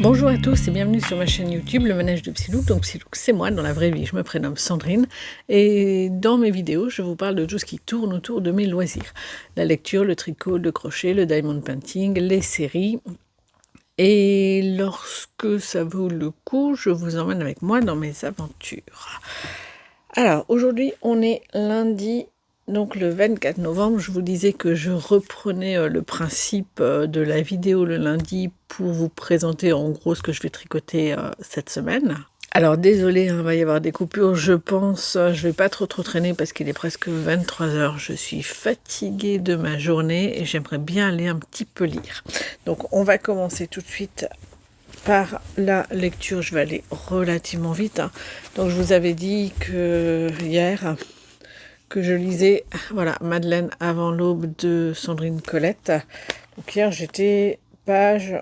Bonjour à tous et bienvenue sur ma chaîne YouTube, le manège de Psylouk. Donc Psylouk, c'est moi dans la vraie vie, je me prénomme Sandrine. Et dans mes vidéos, je vous parle de tout ce qui tourne autour de mes loisirs. La lecture, le tricot, le crochet, le diamond painting, les séries. Et lorsque ça vaut le coup, je vous emmène avec moi dans mes aventures. Alors, aujourd'hui, on est lundi, donc le 24 novembre. Je vous disais que je reprenais le principe de la vidéo le lundi pour vous présenter en gros ce que je vais tricoter cette semaine. Alors, désolé, il va y avoir des coupures, je pense. Je vais pas trop traîner parce qu'il est presque 23 h. Je suis fatiguée de ma journée et j'aimerais bien aller un petit peu lire. Donc, on va commencer tout de suite par la lecture. Je vais aller relativement vite. Donc, je vous avais dit que hier, que je lisais, voilà, Madeleine avant l'aube de Sandrine Colette. Donc, hier, j'étais page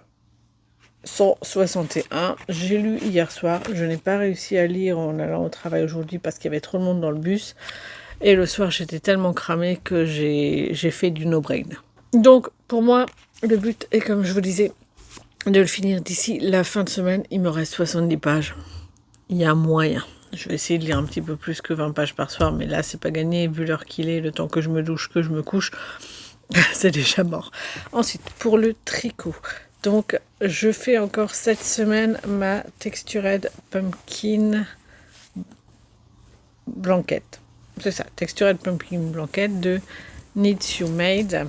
161. J'ai lu hier soir. Je n'ai pas réussi à lire en allant au travail aujourd'hui parce qu'il y avait trop de monde dans le bus. Et le soir, j'étais tellement cramée que j'ai fait du no-brain. Donc, pour moi, le but est, comme je vous disais, de le finir d'ici la fin de semaine. Il me reste 70 pages. Il y a moyen. Je vais essayer de lire un petit peu plus que 20 pages par soir, mais là, c'est pas gagné. Vu l'heure qu'il est, le temps que je me douche, que je me couche, c'est déjà mort. Ensuite, pour le tricot. Donc, je fais encore cette semaine ma Textured Pumpkin Blanket. C'est ça, Textured Pumpkin Blanket de Knits You Made.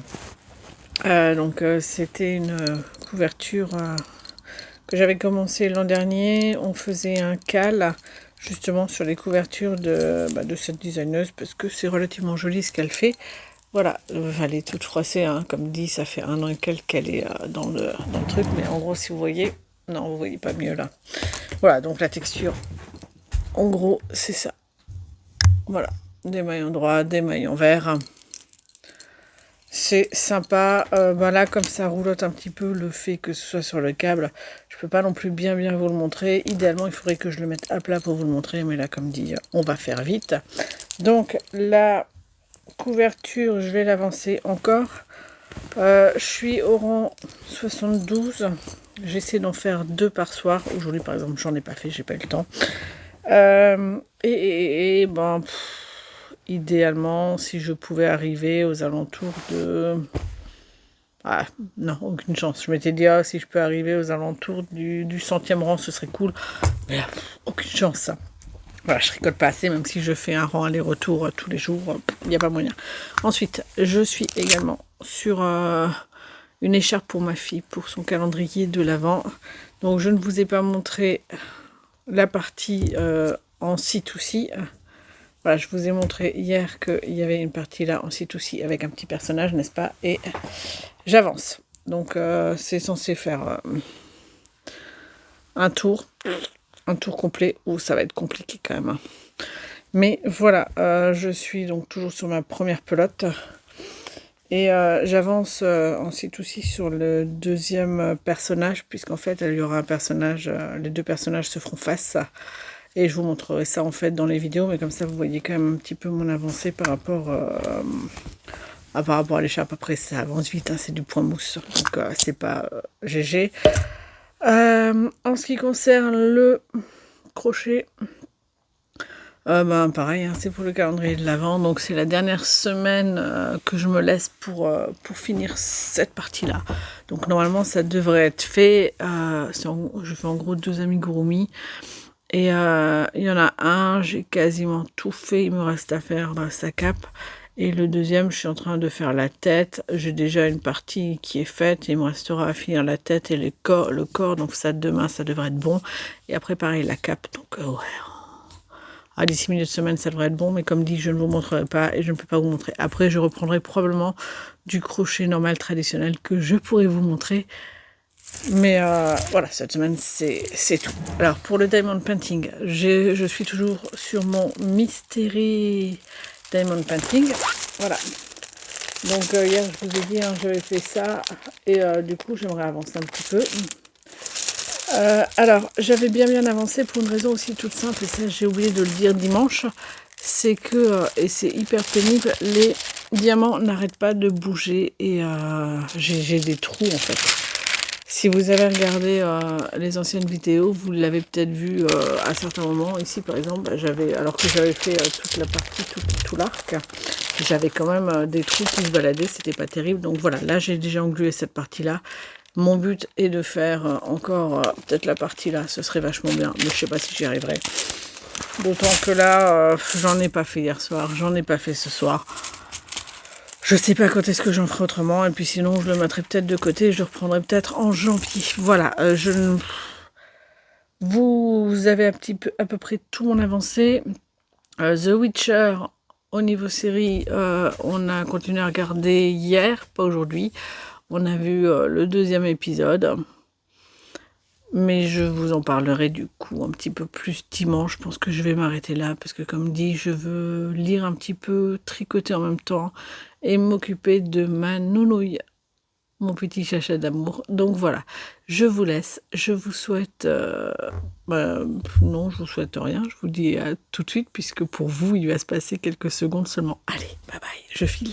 C'était une couverture que j'avais commencé l'an dernier. On faisait un cal justement sur les couvertures de cette designeuse parce que c'est relativement joli ce qu'elle fait. Voilà, elle est toute froissée, comme dit, ça fait 1 an et quelques qu'elle est dans le truc, mais en gros, si vous voyez, non, vous voyez pas mieux là. Voilà, donc la texture, en gros, c'est ça. Voilà, des maillons droits, des maillons verts. C'est sympa. Là, comme ça roulotte un petit peu, le fait que ce soit sur le câble, je peux pas non plus bien vous le montrer. Idéalement, il faudrait que je le mette à plat pour vous le montrer, mais là, comme dit, on va faire vite. Donc, la couverture, je vais l'avancer encore. Je suis au rang 72. J'essaie d'en faire 2 par soir. Aujourd'hui, par exemple, j'en ai pas fait, j'ai pas eu le temps. Idéalement, si je pouvais arriver aux alentours de... Ah, non, aucune chance. Je m'étais dit, si je peux arriver aux alentours du 100e rang, ce serait cool. Mais là, aucune chance, ça. Voilà, je rigole pas assez, même si je fais un rang aller-retour tous les jours, il n'y a pas moyen. Ensuite, je suis également sur une écharpe pour ma fille, pour son calendrier de l'Avent. Donc, je ne vous ai pas montré la partie en C2C. Voilà, je vous ai montré hier qu'il y avait une partie là en C2C avec un petit personnage, n'est-ce pas? Et j'avance. Donc, c'est censé faire un tour complet, où ça va être compliqué quand même. Mais voilà, je suis donc toujours sur ma première pelote. Et j'avance ensuite aussi sur le deuxième personnage, puisqu'en fait, il y aura un personnage, les 2 personnages se feront face. Et je vous montrerai ça en fait dans les vidéos, mais comme ça, vous voyez quand même un petit peu mon avancée par rapport à l'écharpe. Après, ça avance vite, c'est du point mousse, donc c'est pas GG. En ce qui concerne le crochet, pareil, c'est pour le calendrier de l'Avent, donc c'est la dernière semaine que je me laisse pour finir cette partie-là. Donc normalement, ça devrait être fait. Je fais en gros 2 amigurumi. Et il y en a un, j'ai quasiment tout fait, il me reste à faire sa cape. Et le deuxième, je suis en train de faire la tête. J'ai déjà une partie qui est faite. Il me restera à finir la tête et le corps. Donc ça, demain, ça devrait être bon. Et après, pareil, la cape. Donc, d'ici milieu de semaine, ça devrait être bon. Mais comme dit, je ne vous montrerai pas et je ne peux pas vous montrer. Après, je reprendrai probablement du crochet normal traditionnel que je pourrais vous montrer. Mais voilà, cette semaine, c'est tout. Alors, pour le diamond painting, je suis toujours sur mon Mystery Diamond Painting. Voilà. Donc, hier, je vous ai dit, j'avais fait ça. Et du coup, j'aimerais avancer un petit peu. Alors, j'avais bien avancé pour une raison aussi toute simple. Et ça, j'ai oublié de le dire dimanche. C'est que, et c'est hyper pénible, les diamants n'arrêtent pas de bouger. Et j'ai des trous, en fait. Si vous avez regardé les anciennes vidéos, vous l'avez peut-être vu à certains moments. Ici, par exemple, bah, alors que j'avais fait toute la partie, tout l'arc, j'avais quand même des trous qui se baladaient, c'était pas terrible. Donc voilà, là, j'ai déjà englué cette partie-là. Mon but est de faire encore peut-être la partie là, ce serait vachement bien, mais je sais pas si j'y arriverai. D'autant que là, j'en ai pas fait hier soir, j'en ai pas fait ce soir. Je sais pas quand est-ce que j'en ferai autrement, et puis sinon je le mettrai peut-être de côté, je le reprendrai peut-être en janvier. Voilà, vous avez à peu près tout mon avancé. The Witcher, au niveau série, on a continué à regarder hier, pas aujourd'hui. On a vu le 2e épisode. Mais je vous en parlerai du coup un petit peu plus dimanche. Je pense que je vais m'arrêter là parce que comme dit, je veux lire un petit peu, tricoter en même temps et m'occuper de ma nounouille, mon petit chacha d'amour. Donc voilà, je vous laisse. Je vous souhaite... non, je vous souhaite rien. Je vous dis à tout de suite puisque pour vous, il va se passer quelques secondes seulement. Allez, bye bye, je file.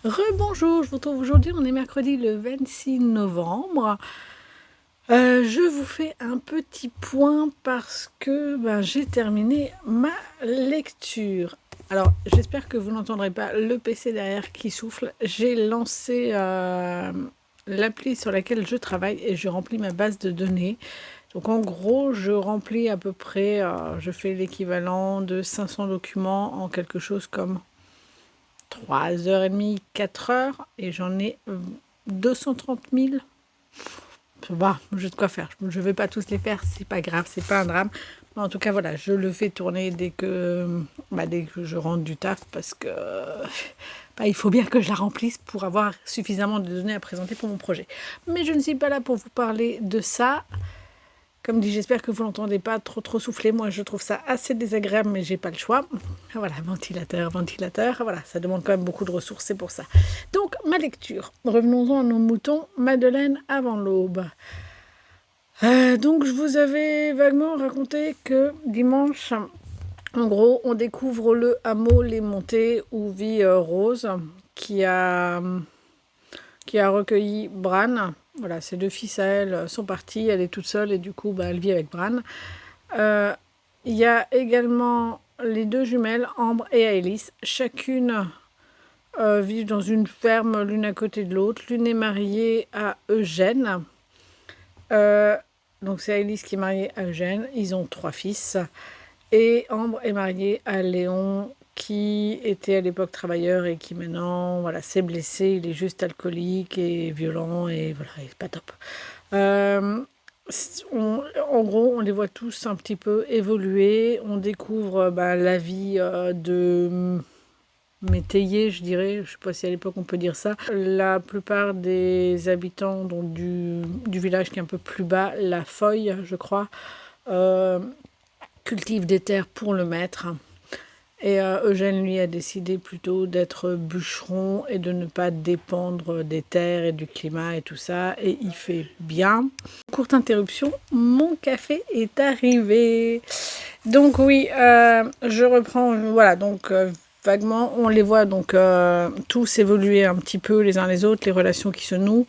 Rebonjour, je vous retrouve aujourd'hui, on est mercredi le 26 novembre. Je vous fais un petit point parce que j'ai terminé ma lecture. Alors, j'espère que vous n'entendrez pas le PC derrière qui souffle. J'ai lancé l'appli sur laquelle je travaille et je remplis ma base de données. Donc en gros, je remplis à peu près, je fais l'équivalent de 500 documents en quelque chose comme 3h30, 4h, et j'en ai 230 000. Bah, j'ai de quoi faire. Je ne vais pas tous les faire, c'est pas grave, c'est pas un drame. Mais en tout cas, voilà, je le fais tourner dès que je rentre du taf parce que il faut bien que je la remplisse pour avoir suffisamment de données à présenter pour mon projet. Mais je ne suis pas là pour vous parler de ça. Comme dit, j'espère que vous n'entendez pas trop souffler. Moi, je trouve ça assez désagréable, mais j'ai pas le choix. Voilà, ventilateur. Voilà, ça demande quand même beaucoup de ressources, c'est pour ça. Donc, ma lecture. Revenons-en à nos moutons. Madeleine avant l'aube. Donc, je vous avais vaguement raconté que dimanche, en gros, on découvre le hameau Les Montées où vit Rose, qui a recueilli Bran. Voilà, ses 2 fils à elle sont partis, elle est toute seule et du coup, elle vit avec Bran. Il y a également les 2 jumelles, Ambre et Aélis. Chacune vivent dans une ferme l'une à côté de l'autre. L'une est mariée à Eugène. Donc c'est Aélis qui est mariée à Eugène. Ils ont 3 fils. Et Ambre est mariée à Léon, qui était à l'époque travailleur et qui maintenant s'est blessé, il est juste alcoolique et violent et voilà, il n'est pas top. En gros, on les voit tous un petit peu évoluer, on découvre la vie de métayer, je dirais, je ne sais pas si à l'époque on peut dire ça. La plupart des habitants du village qui est un peu plus bas, la Feuille, je crois, cultivent des terres pour le maître. Et Eugène, lui, a décidé plutôt d'être bûcheron et de ne pas dépendre des terres et du climat et tout ça. Et il fait bien. Courte interruption, mon café est arrivé. Donc oui, je reprends, voilà, donc vaguement, on les voit donc tous évoluer un petit peu les uns les autres, les relations qui se nouent.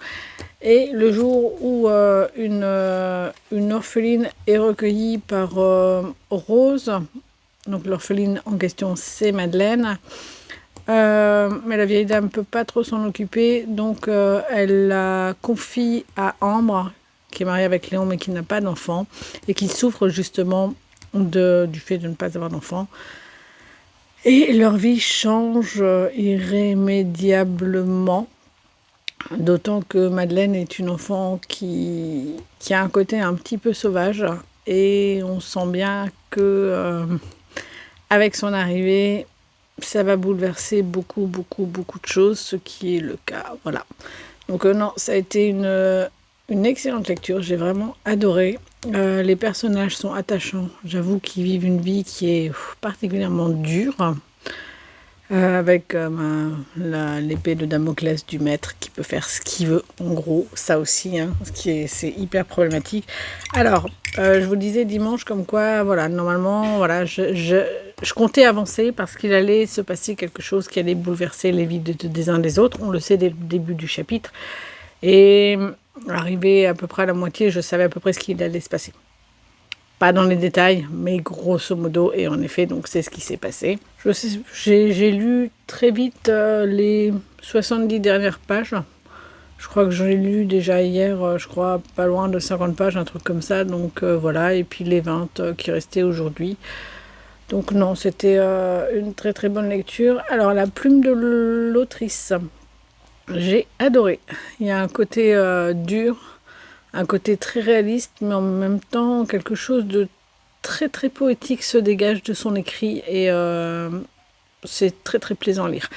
Et le jour où une orpheline est recueillie par Rose, donc l'orpheline en question c'est Madeleine, mais la vieille dame ne peut pas trop s'en occuper, donc elle la confie à Ambre, qui est mariée avec Léon mais qui n'a pas d'enfant, et qui souffre justement du fait de ne pas avoir d'enfant. Et leur vie change irrémédiablement. D'autant que Madeleine est une enfant qui a un côté un petit peu sauvage et on sent bien que avec son arrivée, ça va bouleverser beaucoup de choses, ce qui est le cas. Voilà. Donc non, ça a été une excellente lecture, j'ai vraiment adoré. Les personnages sont attachants, j'avoue qu'ils vivent une vie qui est particulièrement dure. Avec l'épée de Damoclès du maître qui peut faire ce qu'il veut, en gros, ça aussi, hein, c'est hyper problématique. Alors, je vous disais dimanche comme quoi, voilà, normalement, voilà, je comptais avancer parce qu'il allait se passer quelque chose qui allait bouleverser les vies des uns des autres. On le sait dès le début du chapitre. Et arrivé à peu près à la moitié, je savais à peu près ce qu'il allait se passer. Pas dans les détails, mais grosso modo, et en effet, donc c'est ce qui s'est passé. J'ai lu très vite les 70 dernières pages. Je crois que j'ai lu déjà hier, je crois, pas loin de 50 pages, un truc comme ça. Donc voilà, et puis les 20 qui restaient aujourd'hui. Donc non, c'était une très très bonne lecture. Alors la plume de l'autrice, j'ai adoré. Il y a un côté dur, un côté très réaliste, mais en même temps, quelque chose de très très poétique se dégage de son écrit et c'est très très plaisant à lire.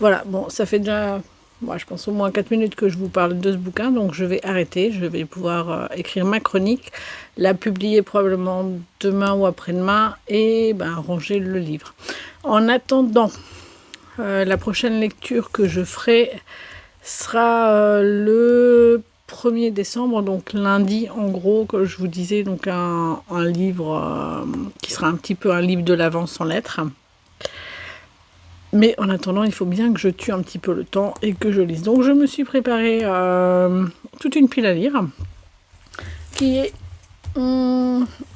Voilà, bon, ça fait déjà, moi, je pense au moins 4 minutes que je vous parle de ce bouquin, donc je vais arrêter, je vais pouvoir écrire ma chronique, la publier probablement demain ou après-demain et ranger le livre. En attendant, la prochaine lecture que je ferai sera le 1er décembre, donc lundi en gros, que je vous disais, donc un livre qui sera un petit peu un livre de l'Avent sans lettres. Mais en attendant, il faut bien que je tue un petit peu le temps et que je lise. Donc je me suis préparé toute une pile à lire qui est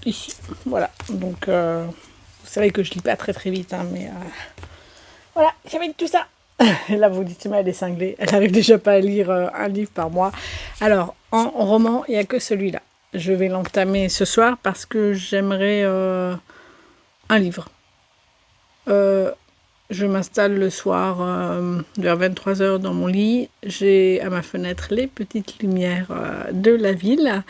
ici. Voilà, donc vous savez que je lis pas très très vite, hein, mais voilà, j'avais tout ça. Et là, vous dites, mais elle est cinglée. Elle n'arrive déjà pas à lire un livre par mois. Alors, en roman, il n'y a que celui-là. Je vais l'entamer ce soir parce que j'aimerais un livre. Je m'installe le soir vers 23h dans mon lit. J'ai à ma fenêtre les petites lumières de la ville,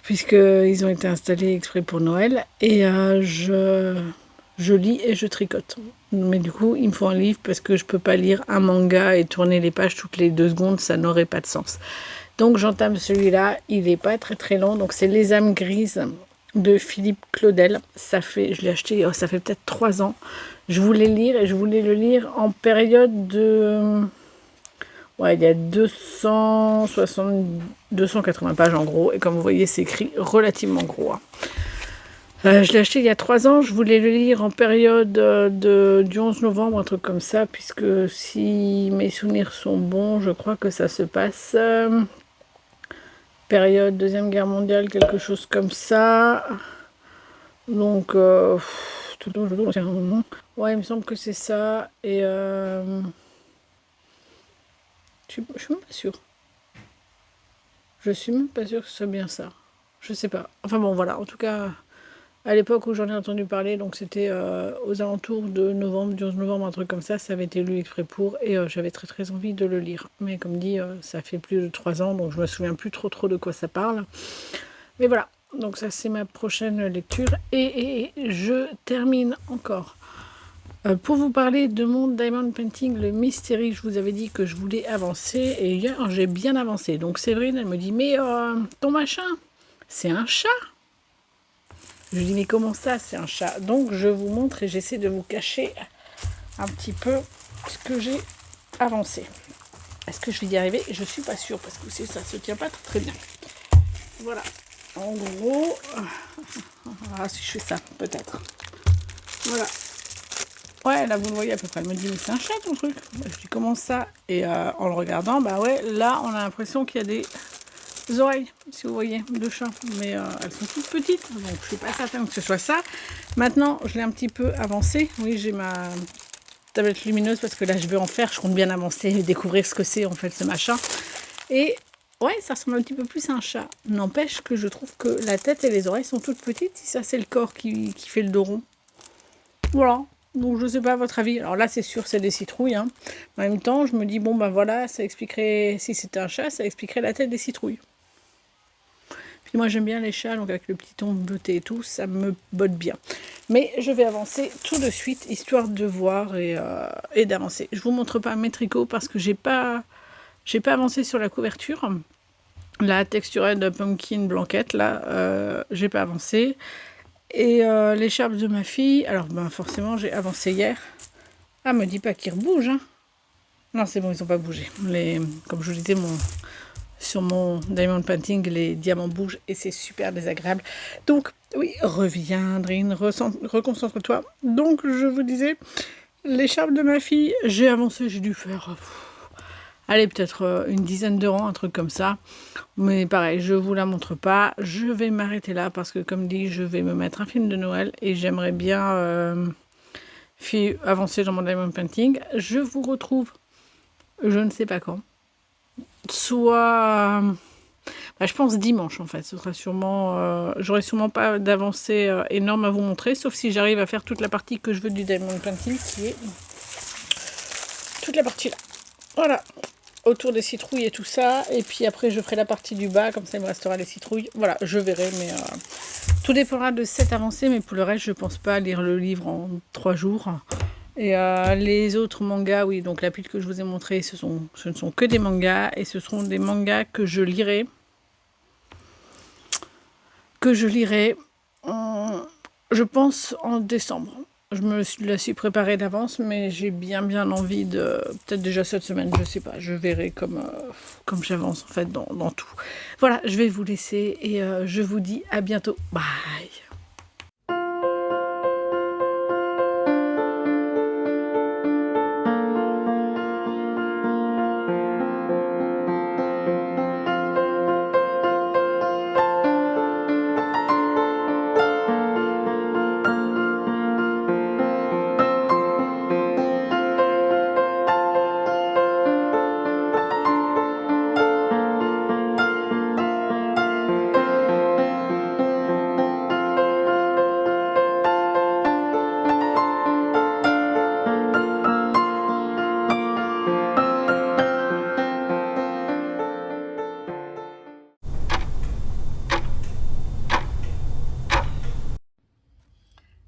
puisqu'ils ont été installés exprès pour Noël. Et je lis et je tricote. Mais du coup, il me faut un livre parce que je peux pas lire un manga et tourner les pages toutes les 2 secondes, ça n'aurait pas de sens. Donc j'entame celui-là, il n'est pas très très long, donc c'est Les âmes grises de Philippe Claudel. Je l'ai acheté, ça fait peut-être 3 ans. Je voulais lire et je voulais le lire en période de... Ouais, il y a 280 pages en gros, et comme vous voyez, c'est écrit relativement gros. Hein. Je l'ai acheté il y a 3 ans, je voulais le lire en période du 11 novembre, un truc comme ça, puisque si mes souvenirs sont bons, je crois que ça se passe période Deuxième Guerre mondiale, quelque chose comme ça. Donc, ouais, il me semble que c'est ça, et je suis même pas sûre. Je suis même pas sûre que ce soit bien ça. Je sais pas. Enfin bon, voilà, en tout cas... À l'époque où j'en ai entendu parler, donc c'était aux alentours de novembre, du 11 novembre, un truc comme ça avait été lu exprès pour, et j'avais très très envie de le lire. Mais comme dit, ça fait plus de 3 ans, donc je me souviens plus trop de quoi ça parle. Mais voilà, donc ça c'est ma prochaine lecture, et je termine encore. Pour vous parler de mon Diamond Painting, le Mystery, je vous avais dit que je voulais avancer, et hier j'ai bien avancé. Donc Séverine, elle me dit, mais ton machin, c'est un chat ? Je lui dis, mais comment ça, c'est un chat? Donc, je vous montre et j'essaie de vous cacher un petit peu ce que j'ai avancé. Est-ce que je vais y arriver? Je ne suis pas sûre parce que ça ne se tient pas très bien. Voilà. En gros, si je fais ça, peut-être. Voilà. Ouais, là, vous le voyez à peu près. Elle me dit, mais c'est un chat, ton truc? Je dis, comment ça? Et en le regardant, bah ouais, là, on a l'impression qu'il y a des oreilles, si vous voyez, de chat, mais elles sont toutes petites, donc je suis pas certaine que ce soit ça. Maintenant, je l'ai un petit peu avancé. Oui, j'ai ma tablette lumineuse parce que là, je vais en faire. Je compte bien avancer et découvrir ce que c'est en fait ce machin. Et ouais, ça ressemble un petit peu plus à un chat. N'empêche que je trouve que la tête et les oreilles sont toutes petites. Si ça, c'est le corps qui fait le dos rond. Voilà. Donc je sais pas à votre avis. Alors là c'est sûr c'est des citrouilles. Hein. En même temps je me dis bon ben voilà, ça expliquerait, si c'était un chat, ça expliquerait la tête des citrouilles. Puis moi j'aime bien les chats, donc avec le petit ton bleuté et tout, ça me botte bien. Mais je vais avancer tout de suite, histoire de voir et d'avancer. Je vous montre pas mes tricots parce que j'ai pas avancé sur la couverture. La texturette de pumpkin blanquette, là, j'ai pas avancé. Et l'écharpe de ma fille, alors ben forcément j'ai avancé hier. Ah, me dis pas qu'ils rebougent, hein. Non, c'est bon, ils ont pas bougé. Comme je vous disais, sur mon diamond painting, les diamants bougent et c'est super désagréable. Donc, oui, reviens, Andrine, reconcentre-toi. Donc, je vous disais, l'écharpe de ma fille, j'ai avancé, j'ai dû faire... allez, peut-être une dizaine de rangs, un truc comme ça. Mais pareil, je vous la montre pas. Je vais m'arrêter là parce que, comme dit, je vais me mettre un film de Noël et j'aimerais bien avancer dans mon diamond painting. Je vous retrouve, je ne sais pas quand. Soit... je pense dimanche en fait. Ce sera sûrement... j'aurai sûrement pas d'avancée énorme à vous montrer, sauf si j'arrive à faire toute la partie que je veux du diamond painting, qui est toute la partie là. Voilà. Autour des citrouilles et tout ça, et puis après je ferai la partie du bas, comme ça il me restera les citrouilles. Voilà, je verrai, mais tout dépendra de cette avancée, mais pour le reste je pense pas lire le livre en 3 jours. Et les autres mangas, oui, donc la pile que je vous ai montré, ce ne sont que des mangas, et ce seront des mangas que je lirai, je pense, en décembre. Je me la suis préparée d'avance, mais j'ai bien envie de... Peut-être déjà cette semaine, je sais pas. Je verrai comme j'avance en fait dans tout. Voilà, je vais vous laisser et je vous dis à bientôt. Bye.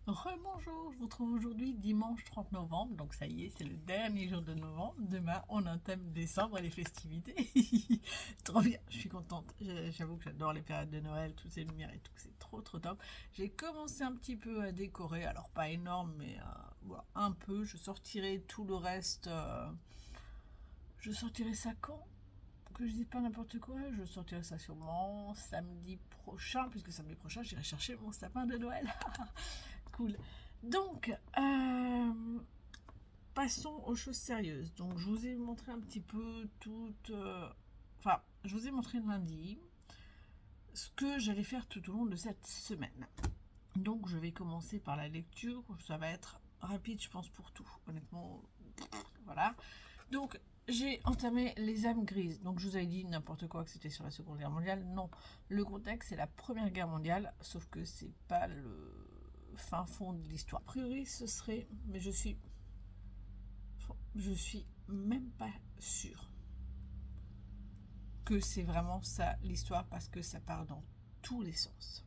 Rebonjour, je vous retrouve aujourd'hui dimanche 30 novembre, donc ça y est, c'est le dernier jour de novembre. Demain, on entame décembre et les festivités. Trop bien, je suis contente. J'avoue que j'adore les périodes de Noël, toutes ces lumières et tout, c'est trop top. J'ai commencé un petit peu à décorer, alors pas énorme, mais voilà, un peu. Je sortirai tout le reste. Je sortirai ça quand ? Que je dis pas n'importe quoi, je sortirai ça sûrement samedi prochain, puisque samedi prochain j'irai chercher mon sapin de Noël. Cool. Donc, passons aux choses sérieuses. Donc, je vous ai montré un petit peu toute... Enfin, je vous ai montré lundi ce que j'allais faire tout au long de cette semaine. Donc, je vais commencer par la lecture. Ça va être rapide, je pense, pour tout. Honnêtement, voilà. Donc, j'ai entamé Les âmes grises. Donc, je vous avais dit n'importe quoi que c'était sur la Seconde Guerre mondiale. Non, le contexte, c'est la Première Guerre mondiale, sauf que c'est pas le fin fond de l'histoire. A priori, ce serait... Mais je suis même pas sûre que c'est vraiment ça l'histoire, parce que ça part dans tous les sens.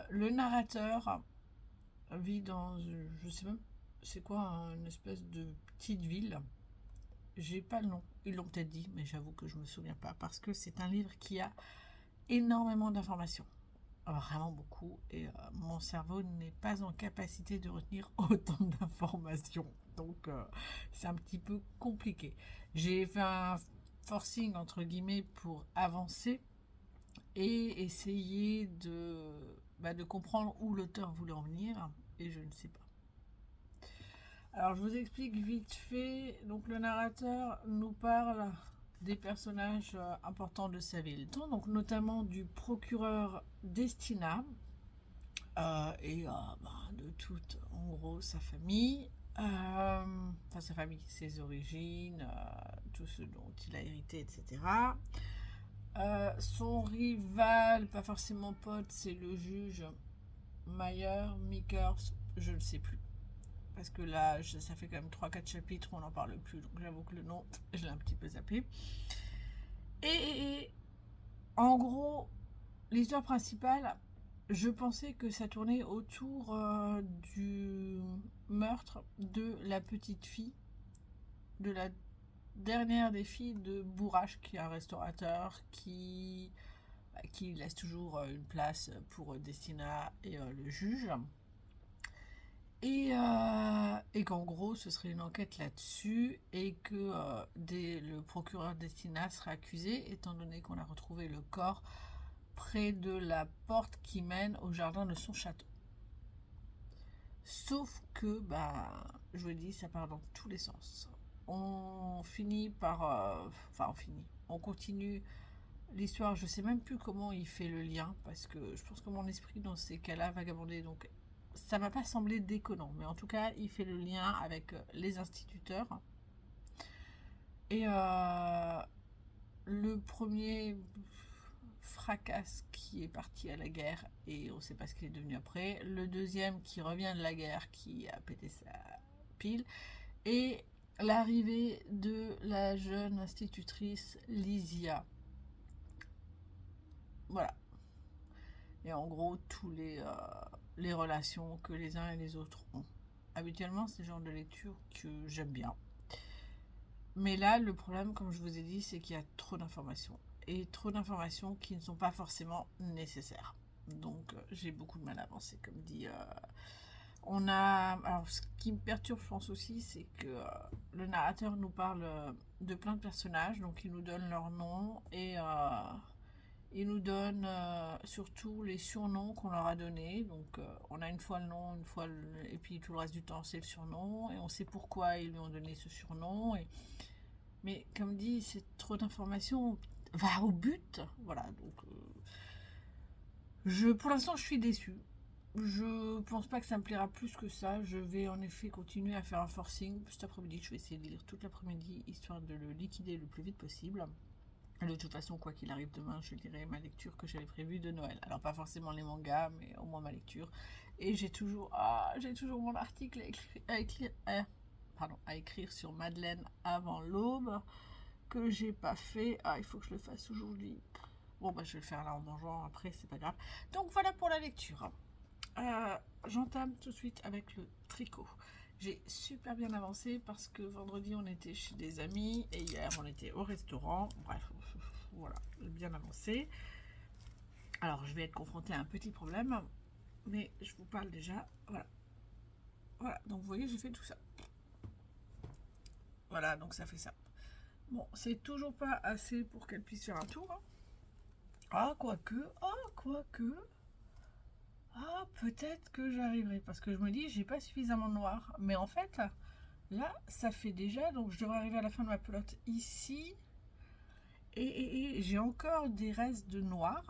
Le narrateur vit dans... Je sais même... C'est quoi, une espèce de petite ville. J'ai pas le nom, ils l'ont peut-être dit, mais j'avoue que je me souviens pas, parce que c'est un livre qui a énormément d'informations, vraiment beaucoup, et mon cerveau n'est pas en capacité de retenir autant d'informations, donc c'est un petit peu compliqué. J'ai fait un forcing entre guillemets pour avancer et essayer de comprendre où l'auteur voulait en venir, et je ne sais pas. Alors, je vous explique vite fait. Donc, le narrateur nous parle des personnages importants de sa ville, donc notamment du procureur Destina et de toute, en gros, sa famille. Enfin, sa famille, ses origines, tout ce dont il a hérité, etc. Son rival, pas forcément pote, c'est le juge Mayer, Mikers, je ne sais plus. Parce que là, ça fait quand même 3-4 chapitres, on n'en parle plus, donc j'avoue que le nom, je l'ai un petit peu zappé. Et en gros, l'histoire principale, je pensais que ça tournait autour du meurtre de la petite fille, de la dernière des filles de Bourrache, qui est un restaurateur qui laisse toujours une place pour Destina et le juge. Et qu'en gros ce serait une enquête là-dessus et que le procureur Destina serait accusé étant donné qu'on a retrouvé le corps près de la porte qui mène au jardin de son château. Sauf que, bah, je vous l'ai dit, ça part dans tous les sens. On finit par... on continue l'histoire, je sais même plus comment il fait le lien, parce que je pense que mon esprit dans ces cas-là vagabondait, donc ça m'a pas semblé déconnant, mais en tout cas, il fait le lien avec les instituteurs. Et le premier fracasse qui est parti à la guerre et on sait pas ce qu'il est devenu après. Le deuxième qui revient de la guerre qui a pété sa pile. Et l'arrivée de la jeune institutrice Lysia. Voilà. Et en gros, tous les relations que les uns et les autres ont. Habituellement, c'est le genre de lecture que j'aime bien. Mais là, le problème, comme je vous ai dit, c'est qu'il y a trop d'informations. Et trop d'informations qui ne sont pas forcément nécessaires. Donc, j'ai beaucoup de mal à avancer, comme dit. Alors, ce qui me perturbe, je pense aussi, c'est que le narrateur nous parle de plein de personnages. Donc, il nous donne leur nom et il nous donne surtout les surnoms qu'on leur a donnés. Donc, on a une fois le nom, et puis tout le reste du temps, c'est le surnom. Et on sait pourquoi ils lui ont donné ce surnom. Mais comme dit, c'est trop d'informations. Va au but. Voilà, donc... pour l'instant, je suis déçue. Je pense pas que ça me plaira plus que ça. Je vais en effet continuer à faire un forcing. Cet après-midi, je vais essayer de lire toute l'après-midi, histoire de le liquider le plus vite possible. Et de toute façon, quoi qu'il arrive demain, je lirai ma lecture que j'avais prévue de Noël. Alors pas forcément les mangas, mais au moins ma lecture. Et j'ai toujours mon article à écrire sur Madeleine avant l'aube, que j'ai pas fait. Ah, il faut que je le fasse aujourd'hui. Bon, bah je vais le faire là en mangeant après, c'est pas grave. Donc voilà pour la lecture. J'entame tout de suite avec le tricot. J'ai super bien avancé parce que vendredi on était chez des amis et hier on était au restaurant. Bref, voilà, bien avancé. Alors je vais être confrontée à un petit problème, mais je vous parle déjà. Voilà, donc vous voyez, j'ai fait tout ça. Voilà, donc ça fait ça. Bon, c'est toujours pas assez pour qu'elle puisse faire un tour. Ah, quoique. Ah, peut-être que j'arriverai, parce que je me dis, j'ai pas suffisamment de noir. Mais en fait, là, ça fait déjà, donc je devrais arriver à la fin de ma pelote ici. Et j'ai encore des restes de noir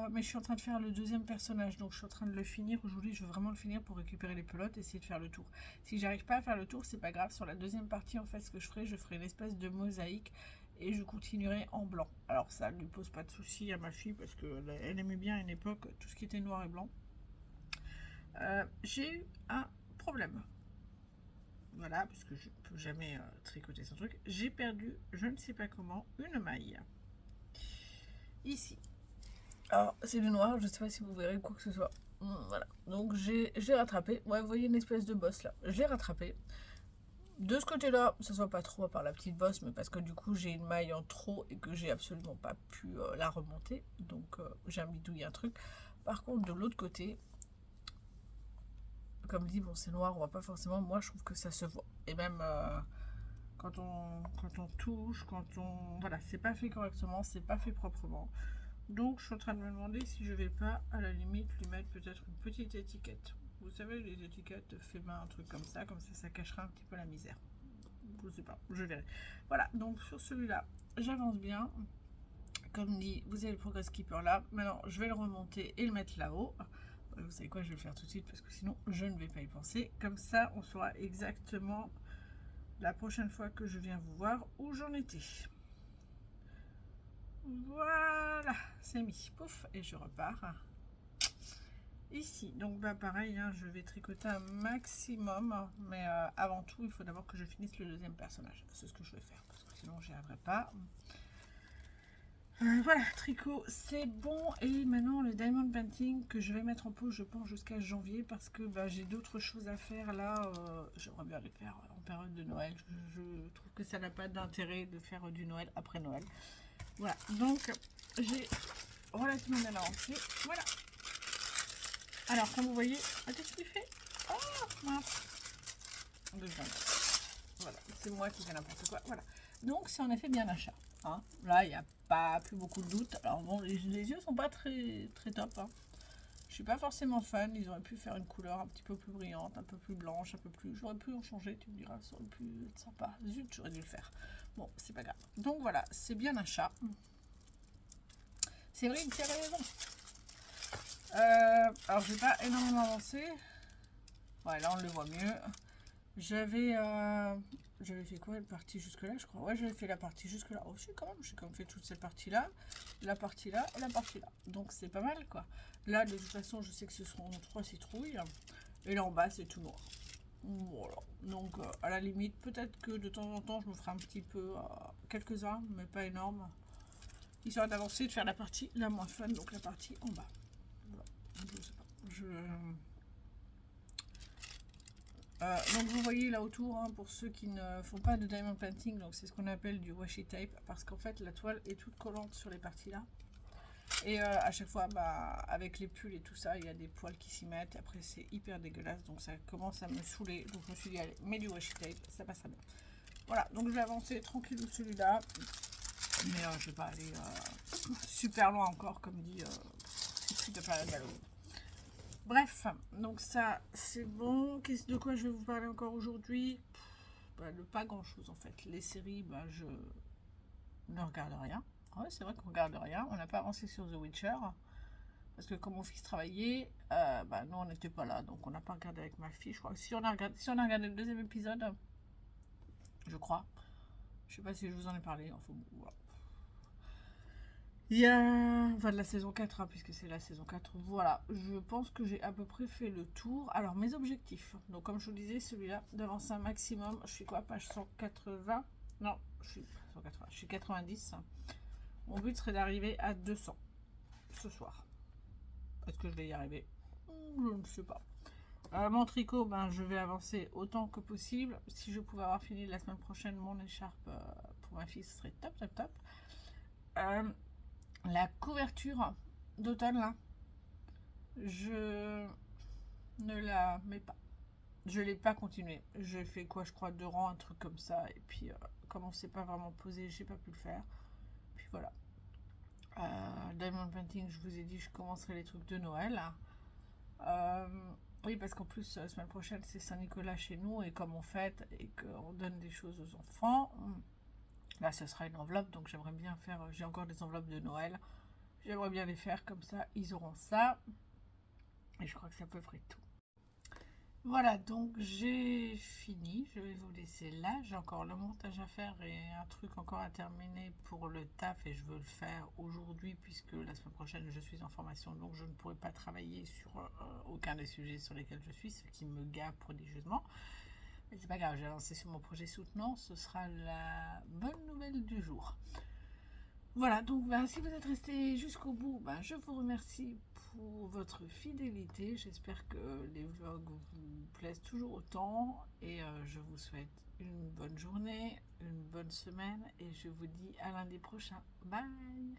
mais je suis en train de faire le deuxième personnage, donc je suis en train de le finir. Aujourd'hui, je veux vraiment le finir pour récupérer les pelotes, essayer de faire le tour. Si j'arrive pas à faire le tour, c'est pas grave. Sur la deuxième partie, en fait, ce que je ferai une espèce de mosaïque et je continuerai en blanc. Alors ça ne lui pose pas de souci à ma fille parce qu'elle aimait bien à une époque tout ce qui était noir et blanc. J'ai eu un problème. Voilà, parce que je ne peux jamais tricoter son truc. J'ai perdu, je ne sais pas comment, une maille. Ici. Alors, c'est du noir, je ne sais pas si vous verrez quoi que ce soit. Voilà, donc j'ai rattrapé. Ouais, vous voyez une espèce de bosse là. Je l'ai rattrapé. De ce côté-là, ça ne soit pas trop à part la petite bosse, mais parce que du coup j'ai une maille en trop et que j'ai absolument pas pu la remonter. Donc j'ai un bidouille, un truc. Par contre, de l'autre côté, comme dit, bon, c'est noir, on voit pas forcément. Moi, je trouve que ça se voit. Et même quand on touche, voilà, c'est pas fait correctement, c'est pas fait proprement. Donc je suis en train de me demander si je vais pas à la limite lui mettre peut-être une petite étiquette. Vous savez, les étiquettes fait main, un truc comme ça ça cachera un petit peu la misère. Je sais pas, je verrai. Voilà, donc sur celui-là, j'avance bien. Comme dit, vous avez le Progress Keeper là. Maintenant, je vais le remonter et le mettre là-haut. Vous savez quoi, je vais le faire tout de suite parce que sinon, je ne vais pas y penser. Comme ça, on saura exactement la prochaine fois que je viens vous voir où j'en étais. Voilà, c'est mis, pouf, et je repars ici. Donc bah pareil, hein, je vais tricoter un maximum, mais avant tout, il faut d'abord que je finisse le deuxième personnage. C'est ce que je vais faire, parce que sinon j'y arriverai pas. Voilà, tricot, c'est bon. Et maintenant, le diamond painting que je vais mettre en pause, je pense, jusqu'à janvier, parce que bah, j'ai d'autres choses à faire là. J'aimerais bien les faire en période de Noël. Je trouve que ça n'a pas d'intérêt de faire du Noël après Noël. Voilà, donc j'ai relativement bien avancé. Voilà. Alors, comme vous voyez, qu'est-ce qu'il fait? Oh, mince. 2 secondes. Voilà, c'est moi qui fais n'importe quoi. Voilà. Donc, c'est en effet bien achat. Hein. Là, il n'y a pas plus beaucoup de doutes. Alors, bon, les yeux sont pas très, très top. Hein. Je suis pas forcément fan. Ils auraient pu faire une couleur un petit peu plus brillante, un peu plus blanche, un peu plus. J'aurais pu en changer, tu me diras. Ça aurait pu être sympa. Zut, j'aurais dû le faire. Bon, c'est pas grave. Donc, voilà, c'est bien achat. C'est vrai, tu avais raison. Alors, je vais pas énormément avancer. Ouais, là, on le voit mieux. J'avais fait quoi, la partie jusque-là, je crois. Ouais, j'avais fait la partie jusque-là. Oh, j'ai quand même fait toute cette partie-là, la partie là et la partie là. Donc, c'est pas mal, quoi. Là, de toute façon, je sais que ce seront 3 citrouilles. Et là, en bas, c'est tout noir. Voilà. Donc, à la limite, peut-être que de temps en temps, je me ferai un petit peu quelques-uns, mais pas énormes. Histoire d'avancer, de faire la partie la moins fun, donc la partie en bas. Voilà. Je sais pas. Donc vous voyez là autour, hein, pour ceux qui ne font pas de diamond painting, donc c'est ce qu'on appelle du washi tape, parce qu'en fait la toile est toute collante sur les parties là. Et à chaque fois, avec les pulls et tout ça, il y a des poils qui s'y mettent. Après, c'est hyper dégueulasse, donc ça commence à me saouler. Donc je me suis dit, allez, mets du washi tape, ça passera bien. Voilà, donc je vais avancer tranquille celui-là. Mais je vais pas aller super loin encore, comme dit c'est de faire la ballon. Bref, donc ça c'est bon. De quoi je vais vous parler encore aujourd'hui? De pas grand chose en fait. Les séries, je ne regarde rien. Ouais, c'est vrai qu'on regarde rien. On n'a pas avancé sur The Witcher. Parce que comme mon fils travaillait, nous on n'était pas là. Donc on n'a pas regardé avec ma fille. Je crois que si on a regardé le 2e épisode, je crois. Je sais pas si je vous en ai parlé. Enfin, voilà. Il y a de la saison 4, hein, puisque c'est la saison 4. Voilà, je pense que j'ai à peu près fait le tour. Alors, mes objectifs. Donc, comme je vous disais, celui-là, d'avancer un maximum. Je suis quoi, page 180? Non, je suis 180. Je suis 90. Mon but serait d'arriver à 200 ce soir. Est-ce que je vais y arriver? Je ne sais pas. Mon tricot, je vais avancer autant que possible. Si je pouvais avoir fini la semaine prochaine mon écharpe pour ma fille, ce serait top, top, top. La couverture d'automne, là, je ne la mets pas. Je ne l'ai pas continué. J'ai fait quoi, je crois, 2 rangs, un truc comme ça. Et puis, comme on ne s'est pas vraiment posé, j'ai pas pu le faire. Puis voilà. Diamond Painting, je vous ai dit, je commencerai les trucs de Noël. Oui, parce qu'en plus, la semaine prochaine, c'est Saint-Nicolas chez nous. Et comme on fête et qu'on donne des choses aux enfants, là, ce sera une enveloppe. Donc, j'aimerais bien faire... J'ai encore des enveloppes de Noël. J'aimerais bien les faire comme ça, ils auront ça. Et je crois que c'est à peu près tout. Voilà, donc j'ai fini. Je vais vous laisser là. J'ai encore le montage à faire et un truc encore à terminer pour le taf. Et je veux le faire aujourd'hui puisque la semaine prochaine, je suis en formation. Donc je ne pourrai pas travailler sur aucun des sujets sur lesquels je suis, ce qui me gave prodigieusement. Mais c'est pas grave, j'ai avancé sur mon projet soutenant. Ce sera la bonne nouvelle du jour. Voilà, donc si vous êtes resté jusqu'au bout, je vous remercie pour votre fidélité. J'espère que les vlogs vous plaisent toujours autant. Et je vous souhaite une bonne journée, une bonne semaine. Et je vous dis à lundi prochain. Bye!